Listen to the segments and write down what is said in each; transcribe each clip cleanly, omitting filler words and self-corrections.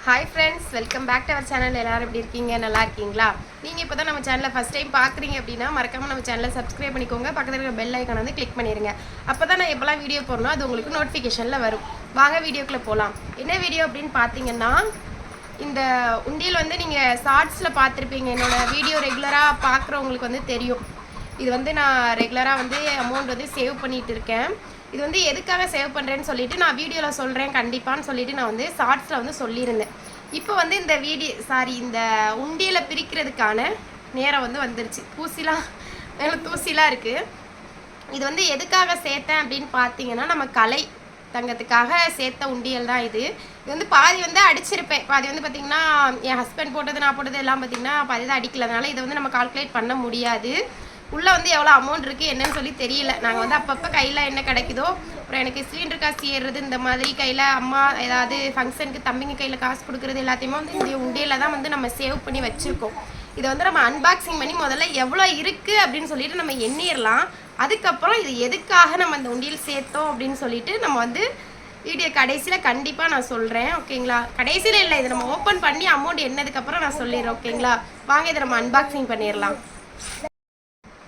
Hi friends, welcome back to our channel. எல்லாரும் எப்படி இருக்கீங்க? நல்லா இருக்கீங்களா? நீங்கள் இப்போ தான் நம்ம சேனலை ஃபஸ்ட் டைம் பார்க்குறீங்க அப்படின்னா மறக்காமல் நம்ம சேனலை சப்ஸ்கிரைப் பண்ணிக்கோங்க. பக்கத்தில் இருக்கிற பெல் ஐக்கான் வந்து கிளிக் பண்ணிடுங்க. அப்போ தான் நான் எப்போல்லாம் வீடியோ போடணும் அது உங்களுக்கு நோட்டிஃபிகேஷனில் வரும். வாங்க வீடியோக்குள்ளே போகலாம். என்ன வீடியோ அப்படின்னு பார்த்தீங்கன்னா, இந்த உண்டியல் வந்து நீங்கள் ஷார்ட்ஸில் பார்த்துருப்பீங்க. என்னோடய வீடியோ ரெகுலராக பார்க்குறவங்களுக்கு வந்து தெரியும். இது வந்து நான் ரெகுலராக வந்து அமௌண்ட் வந்து சேவ் பண்ணிகிட்டு இருக்கேன். இது வந்து எதுக்காக சேவ் பண்ணுறேன்னு சொல்லிட்டு நான் வீடியோவில் சொல்கிறேன் கண்டிப்பான்னு சொல்லிட்டு நான் வந்து ஷார்ட்ஸில் வந்து சொல்லியிருந்தேன். இப்போ வந்து இந்த இந்த உண்டியலை பிரிக்கிறதுக்கான நேரம் வந்து வந்துருச்சு. மேலே தூசிலாம் இருக்குது. இது வந்து எதுக்காக சேர்த்தேன் அப்படின்னு பார்த்தீங்கன்னா, நம்ம கலை தங்கத்துக்காக சேர்த்த உண்டியல் தான் இது. இது வந்து பாதி வந்து அடிச்சிருப்பேன். பாதி வந்து பார்த்திங்கன்னா என் ஹஸ்பண்ட் போட்டது நான் போட்டது எல்லாம் பார்த்திங்கன்னா பாதி தான் அடிக்கலனால இதை வந்து நம்ம கால்குலேட் பண்ண முடியாது. உள்ளே வந்து எவ்வளோ அமௌண்ட் இருக்குது என்னன்னு சொல்லி தெரியல. நாங்கள் வந்து அப்பப்போ கையில் என்ன கிடைக்குதோ, அப்புறம் எனக்கு சிலிண்டர் காசு ஏறுறது, இந்த மாதிரி கையில் அம்மா ஏதாவது ஃபங்க்ஷனுக்கு தம்பிங்க கையில் காசு கொடுக்குறது எல்லாத்தையுமே வந்து இந்த உண்டியலில் தான் வந்து நம்ம சேவ் பண்ணி வச்சுருக்கோம். இதை வந்து நம்ம அன்பாக்சிங் பண்ணி முதல்ல எவ்வளோ இருக்குது அப்படின்னு சொல்லிட்டு நம்ம எண்ணிடலாம். அதுக்கப்புறம் இது எதுக்காக நம்ம இந்த உண்டியல் சேர்த்தோம் அப்படின்னு சொல்லிட்டு நம்ம வந்து வீடியோ கடைசியில் கண்டிப்பாக நான் சொல்கிறேன். ஓகேங்களா? கடைசியில் இல்லை, இதை நம்ம ஓப்பன் பண்ணி அமௌண்ட் என்னதுக்கப்புறம் நான் சொல்லிடுறேன். ஓகேங்களா? வாங்க இதை நம்ம அன்பாக்சிங் பண்ணிடலாம்.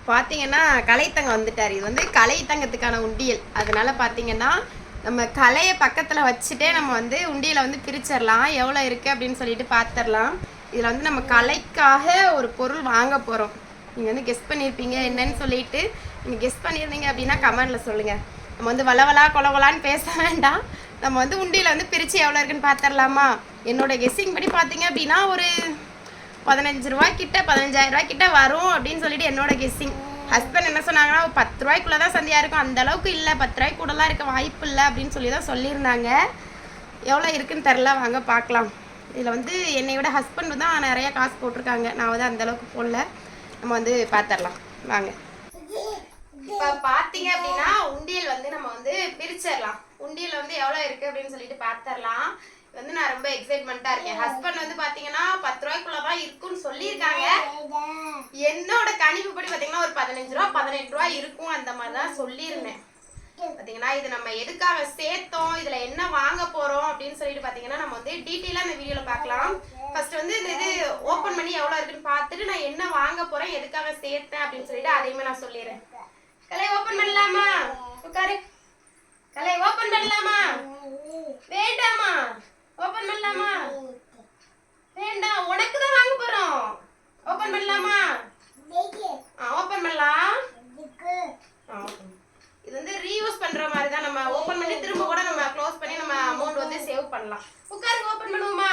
பார்த்தீங்கன்னா கலைத்தங்கம் வந்துட்டார். இது வந்து கலைத்தங்கத்துக்கான உண்டியல். அதனால பார்த்தீங்கன்னா நம்ம கலையை பக்கத்தில் வச்சுட்டே நம்ம வந்து உண்டியலை வந்து பிரிச்சிடலாம். எவ்வளோ இருக்குது அப்படின்னு சொல்லிட்டு பார்த்துடலாம். இதில் வந்து நம்ம கலைக்காக ஒரு பொருள் வாங்க போகிறோம். நீங்கள் வந்து கெஸ் பண்ணியிருப்பீங்க என்னன்னு சொல்லிட்டு. நீங்கள் கெஸ் பண்ணியிருந்தீங்க அப்படின்னா கமெண்டில் சொல்லுங்கள். நம்ம வந்து வளவலா கொலவலான்னு பேச வேண்டாம். நம்ம வந்து உண்டியில் வந்து பிரித்து எவ்வளோ இருக்குன்னு பார்த்துடலாமா? என்னோடய கெஸ்ஸிங் படி பார்த்தீங்க அப்படின்னா ஒரு 15 ரூபாய்க்கிட்ட 15,000 ரூபாய்க்கிட்ட வரும் அப்படின்னு சொல்லிட்டு என்னோட கெஸ்ஸிங். ஹஸ்பண்ட் என்ன சொன்னாங்கன்னா 10 ரூபாய்க்குள்ளே தான் சந்தியாக இருக்கும், அந்த அளவுக்கு இல்லை, 10 ரூபாய்க்கு கூடலாம் இருக்க வாய்ப்பு இல்லை அப்படின்னு சொல்லி தான் சொல்லியிருந்தாங்க. எவ்வளோ இருக்குன்னு தெரில, வாங்க பார்க்கலாம். இதில் வந்து என்னை விட ஹஸ்பண்ட் தான் நிறையா காசு போட்டிருக்காங்க. நான் வந்து அந்தளவுக்கு போடல. நம்ம வந்து பார்த்துடலாம் வாங்க. இப்போ பார்த்தீங்க அப்படின்னா உண்டியல் வந்து நம்ம வந்து பிரிச்சிடலாம். உண்டியல் வந்து எவ்வளோ இருக்குது அப்படின்னு சொல்லிட்டு பார்த்துடலாம். வந்து நான் ரொம்ப எக்ஸைட்மெண்ட்டாக இருக்கேன். ஹஸ்பண்ட் வந்து பார்த்தீங்கன்னா 10 ரூபாய்க்குள்ள தான் இருக்குன்னு சொல்லியிருக்காங்க. என்னோட கணிப்புப்படி பார்த்தீங்கன்னா ஒரு 15 ரூபா 18 ரூபா இருக்கும் அந்த மாதிரி தான் சொல்லியிருந்தேன். பார்த்தீங்கன்னா இது நம்ம எதுக்காக சேர்த்தோம், இதில் என்ன வாங்க போகிறோம் அப்படின்னு சொல்லிட்டு பார்த்தீங்கன்னா நம்ம வந்து டீட்டெயிலாக இந்த வீடியோவில் பார்க்கலாம். ஃபர்ஸ்ட் வந்து இந்த இது ஓப்பன் பண்ணி எவ்வளோ இருக்குன்னு பார்த்துட்டு நான் என்ன வாங்க போகிறேன், எதுக்காக சேர்த்தேன் அப்படின்னு சொல்லிட்டு அதையுமே நான் சொல்லிடுறேன். கலை ஓப்பன் பண்ணலாமா? உட்காரு. கலை ஓப்பன் பண்ணலாமா? வேண்டாமா? ஓபன் பண்ணலாமா? வேண்டாம், உனக்கு தான் வாங்க போறோம். ஓபன் பண்ணலாமா? ஓபன் பண்ணலாம். இது வந்து ரீயூஸ் பண்ற மாதிரி தான். நம்ம ஓபன் பண்ணி திரும்ப கூட நம்ம க்ளோஸ் பண்ணி நம்ம அமௌண்ட் வந்து சேவ் பண்ணலாம். உட்காருங்க, ஓபன் பண்ணுவோமா?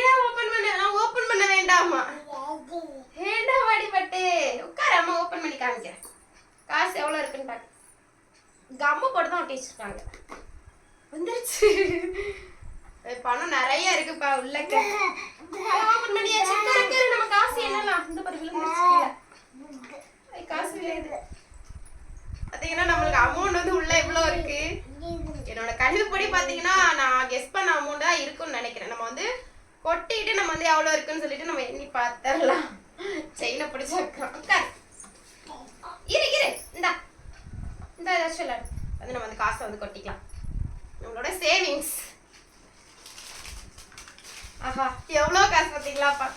ஏன் ஓபன் பண்ண? நான் ஓபன் பண்ண வேண்டாமா? வேண்டாம் வாடிப்பட்டு. உட்காரு, அம்மா ஓபன் பண்ணி காமிக்கிறேன். காசு எவ்வளோ இருக்குன்னு பாரு. கம்மு போட்டு தான் ஒட்டி வச்சிருக்காங்க. வந்துருச்சு. பணம் நிறைய இருக்குப்பா உள்ளக்க. ஓபன் பண்ணியாச்சு. நம்ம காசு என்னலாம் இந்த பாரு விழுந்துருச்சு. காசு விழுது. பார்த்தீங்கன்னா நம்மளுக்கு அமௌண்ட் வந்து உள்ள இவ்வளோ இருக்கு. என்னோட கணிப்புப்படி பார்த்தீங்கன்னா நான் கெஸ் பண்ண அமௌண்ட் தான் இருக்குன்னு நினைக்கிறேன். நம்ம வந்து கொட்டிட்டு நம்ம வந்து எவ்வளோ இருக்குன்னு சொல்லிட்டு நம்ம எண்ணி பார்த்துடலாம். செயினை பிடிச்சிருக்கோம். இந்த ஏதாச்சும் வந்து நம்ம வந்து காசை வந்து கொட்டிக்கலாம். நம்மளோட சேவிங்ஸ். ஆஹா, எவ்வளோ காசு பார்த்தீங்களாப்பா.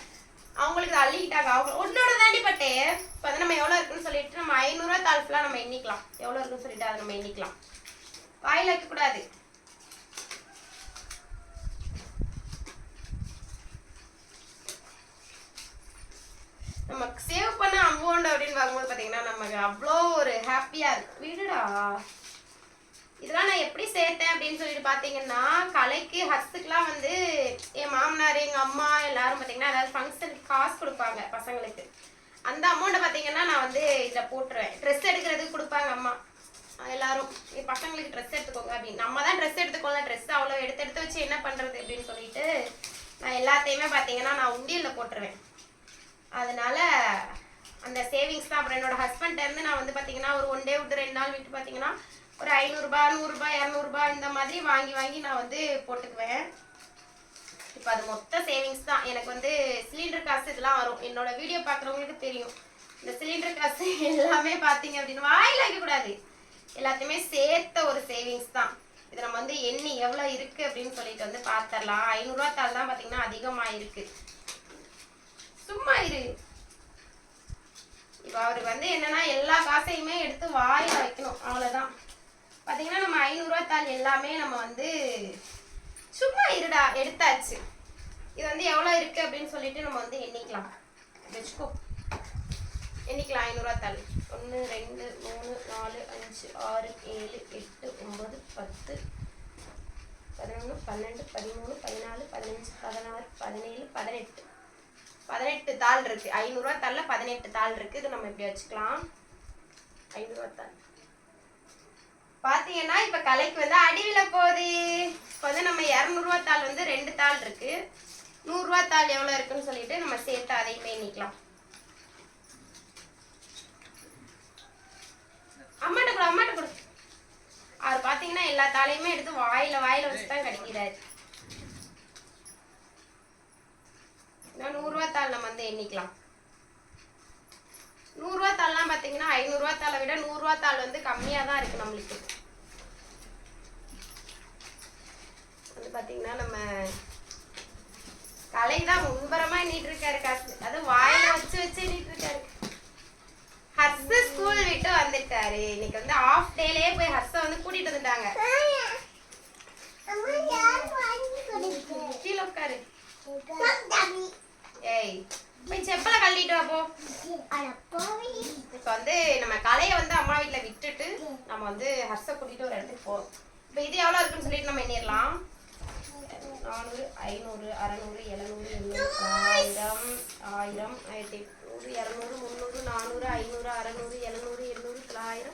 அவங்களுக்கு அள்ளிக்கிட்டாங்க. அவங்க உன்னோட தாண்டி பட்டே. இப்போ வந்து நம்ம எவ்வளோ இருக்குன்னு சொல்லிட்டு நம்ம 500 ரூபா தாழ்ஃபுல்லாக நம்ம எண்ணிக்கலாம். எவ்வளோ இருக்குன்னு சொல்லிட்டு அதை நம்ம எண்ணிக்கலாம். வாயில் வைக்கக்கூடாது. நமக்கு சேவ் பண்ண அமௌண்ட் அப்படின்னு பார்க்கும்போது பார்த்தீங்கன்னா நமக்கு அவ்வளோ ஒரு ஹாப்பியாக இருக்கு. வீடுடா இதெல்லாம் நான் எப்படி சேர்த்தேன் அப்படின்னு சொல்லிட்டு பார்த்தீங்கன்னா, கலைக்கு ஹஸ்துக்கெலாம் வந்து என் மாமனார் எங்கள் அம்மா எல்லாரும் பார்த்தீங்கன்னா ஏதாவது ஃபங்க்ஷனுக்கு காசு கொடுப்பாங்க பசங்களுக்கு. அந்த அமௌண்ட்டை பார்த்தீங்கன்னா நான் வந்து இதில் போட்டுருவேன். ட்ரெஸ் எடுக்கிறதுக்கு கொடுப்பாங்க அம்மா எல்லாரும். என் பசங்களுக்கு ட்ரெஸ் எடுத்துக்கோங்க அப்படின்னு. நம்ம தான் ட்ரெஸ் எடுத்துக்கோங்க, ட்ரெஸ் அவ்வளோ எடுத்து வச்சு என்ன பண்ணுறது அப்படின்னு சொல்லிட்டு நான் எல்லாத்தையுமே பார்த்தீங்கன்னா நான் உண்டியலில் போட்டுருவேன். அதனால அந்த சேவிங்ஸ் தான். அப்புறம் என்னோட ஹஸ்பண்ட்லேருந்து நான் வந்து பார்த்தீங்கன்னா ஒரு 1 டே விட்டு 2 நாள் விட்டு பார்த்தீங்கன்னா ஒரு 500 ரூபாய் 100 ரூபாய் 200 ரூபாய் இந்த மாதிரி வாங்கி நான் வந்து போட்டுக்குவேன். இப்போ அது மொத்த சேவிங்ஸ் தான். எனக்கு வந்து சிலிண்டர் காசு இதெல்லாம் வரும். என்னோட வீடியோ பார்க்குறவங்களுக்கு தெரியும். இந்த சிலிண்டர் காசு எல்லாமே பார்த்தீங்க அப்படின்னு வாயில் வைக்கக்கூடாது. எல்லாத்தையுமே சேர்த்த ஒரு சேவிங்ஸ் தான். இது நம்ம வந்து எண்ணி எவ்வளோ இருக்கு அப்படின்னு சொல்லிட்டு வந்து பார்த்துடலாம். 500 ரூபா தாள் தான் பார்த்தீங்கன்னா அதிகமாக இருக்கு. சும்மா இரு. இப்போ அவருக்கு வந்து என்னன்னா எல்லா காசையுமே எடுத்து வாயில வைக்கணும், அவ்வளோதான். பார்த்தீங்கன்னா நம்ம 500 ரூபா தாள் எல்லாமே நம்ம வந்து சும்மா இருடா எடுத்தாச்சு. இது வந்து எவ்வளோ இருக்கு அப்படின்னு சொல்லிட்டு நம்ம வந்து எண்ணிக்கலாம். வச்சுக்கோ, எண்ணிக்கலாம். 500 ரூபா தாள் 1 2 3 4 5 6 7 8 9 10 11 12 13 14 15 16 17 18 18 தாள் இருக்கு. 500 ரூபா தாள்ல 18 தாள் இருக்கு. இது நம்ம இப்படி வச்சுக்கலாம். 500 ரூபா தாள் பாத்தீங்கன்னா இப்ப கலைக்கு வந்து அடிவில போகுது. இப்போ வந்து நம்ம 200 ரூபா தாள் வந்து 2 தாள் இருக்கு. 100 ரூபா தாள் எவ்வளவு இருக்குன்னு சொல்லிட்டு நம்ம சேர்த்து அதையுமே எண்ணிக்கலாம். அம்மாட்ட கொடு, அம்மாட்ட கொடு. அவர் பாத்தீங்கன்னா எல்லா தாளையுமே எடுத்து வாயில வச்சுதான் கடிக்கிறாரு. 100 ரூபா தாள் நம்ம வந்து எண்ணிக்கலாம். 100 ரூபா தாள்லாம் பாத்தீங்கன்னா 500 ரூபா தாளை விட 100 ரூபா தாள் வந்து கம்மியா தான் இருக்கு நம்மளுக்கு. வந்து பாத்தீங்கன்னா நம்ம கலைதான் முன்பரமா எண்ணிட்டு இருக்காரு காசு. அது வாயில வச்சு எண்ணிட்டு இருக்காரு. ஹர்ஷ ஸ்கூல் விட்டு வந்துட்டாரு. இன்னைக்கு வந்து ஆஃப் டேலயே போய் ஹர்ஷ வந்து கூட்டிட்டு வந்துட்டாங்க. கீழே உட்காரு. ஏய், போய் செப்பல கழட்டிட்டு வா போ. இப்ப வந்து நம்ம கலையை வந்து அம்மா வீட்டுல விட்டுட்டு நம்ம வந்து ஹர்ஷ கூட்டிட்டு ஒரு இடத்துக்கு போறோம். இப்ப இது எவ்வளவு இருக்குன்னு சொல்லிட்டு நம்ம எண்ணிடலாம். 400 500 600 700 800 1000 1000 1800 200 300 400 500 600 700 800 900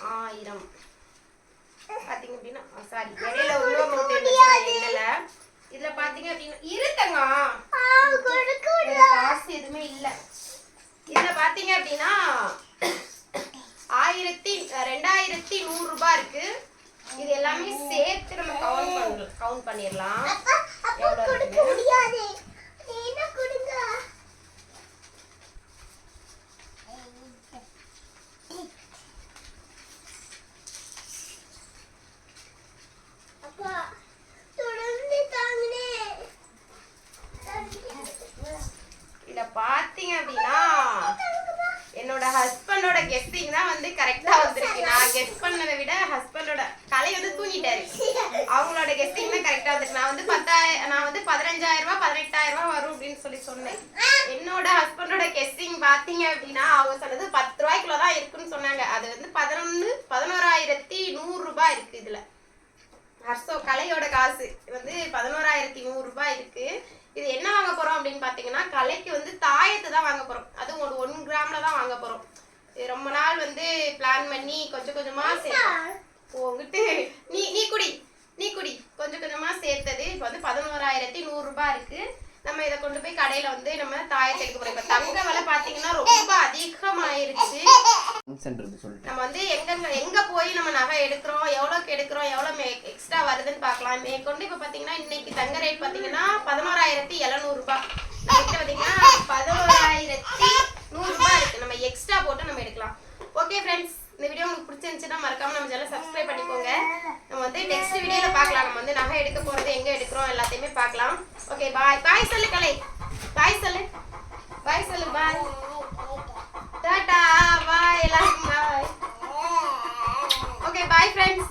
1000 பாத்தீங்க அப்படின்னா சாரி இடையில உள்ள நோட்டு என்னல இதுல பாத்தீங்க அப்படின்னா இருத்தங்க காசு எதுவுமே இல்ல. இதுல பாத்தீங்க அப்படின்னா 2100 ரூபாய் இருக்கு. இது எல்லாமே சேர்த்து நம்ம கவுண்ட் பண்ணிடலாம். இத பாத்தீங்க அப்படின்னா என்னோட ஹஸ்பண்டோட கெஸ்டிங் தான் வந்து கரெக்டா வந்திருக்கு. நான் கெஸ் பண்ணதை விட ஹஸ்பண்டோட கலை வந்து தூங்கிட்டாரு. அவங்களோட கெஸ்டிங் தான் கரெக்டா வந்திருக்கு. நான் வந்து 15,000 ரூபாய் 18,000 ரூபாய் வரும் அப்படின்னு சொன்னேன். என்னோட ஹஸ்பண்டோட கெஸ்டிங் பாத்தீங்க அப்படின்னா அவங்க சொன்னது 10 ரூபாய்க்குள்ள தான் இருக்குன்னு சொன்னாங்க. அது வந்து 11,100 ரூபாய் இருக்கு. இதுல ஹர்ஷோ கலையோட காசு வந்து 11,100 ரூபாய் இருக்கு. இது என்ன வாங்க போறோம் அப்படின்னு பாத்தீங்கன்னா கலைக்கு வந்து தாயத்தை தான் வாங்க போறோம். அதுவும் 1 கிராம்ல தான் வாங்க போறோம். ரொம்ப நாள் வந்து பிளான் பண்ணி கொஞ்சம் கொஞ்சமா போங்கிட்டு நீ குடி கொஞ்சம் கொஞ்சமா சேர்த்தது இப்போ வந்து 11,100 ரூபாய் இருக்கு. நம்ம இதை கொண்டு போய் கடையில வந்து நம்ம தாயத்தை எடுக்க போறோம். இப்ப தங்க விலை பாத்தீங்கன்னா ரொம்ப அதிகமாயிருச்சு. நம்ம வந்து எங்க போய் நம்ம நகை எடுக்கிறோம், எவ்வளவுக்கு எடுக்கிறோம், எவ்வளவு எக்ஸ்ட்ரா வருதுன்னு பாக்கலாம். மேற்கொண்டு இப்ப பாத்தீங்கன்னா இன்னைக்கு தங்க ரேட் பாத்தீங்கன்னா 11,700 ரூபாய். நம்ம பாத்தீங்கன்னா 11,100 ரூபாய் இருக்கு. நம்ம எக்ஸ்ட்ரா போட்டு நம்ம எடுக்கலாம். ஓகே ஃப்ரெண்ட்ஸ், இந்த வீடியோ உங்களுக்கு பிடிச்சிருந்துச்சுன்னா மறக்காம நம்ம சேனலை சப்ஸ்கிரைப் பண்ணிக்கோங்க. நம்ம வந்து நெக்ஸ்ட் வீடியோல பார்க்கலாம். நம்ம வந்து நகை எடுக்க போறது எங்க எடுக்கிறோம் எல்லாத்தையுமே பார்க்கலாம். Okay bye. பாய் சொல்லு கலை. பாய் சொல்லு. பாய் சொல்லு. பாய். டாடா. பாய் எல்லாரும். பாய். Okay bye friends.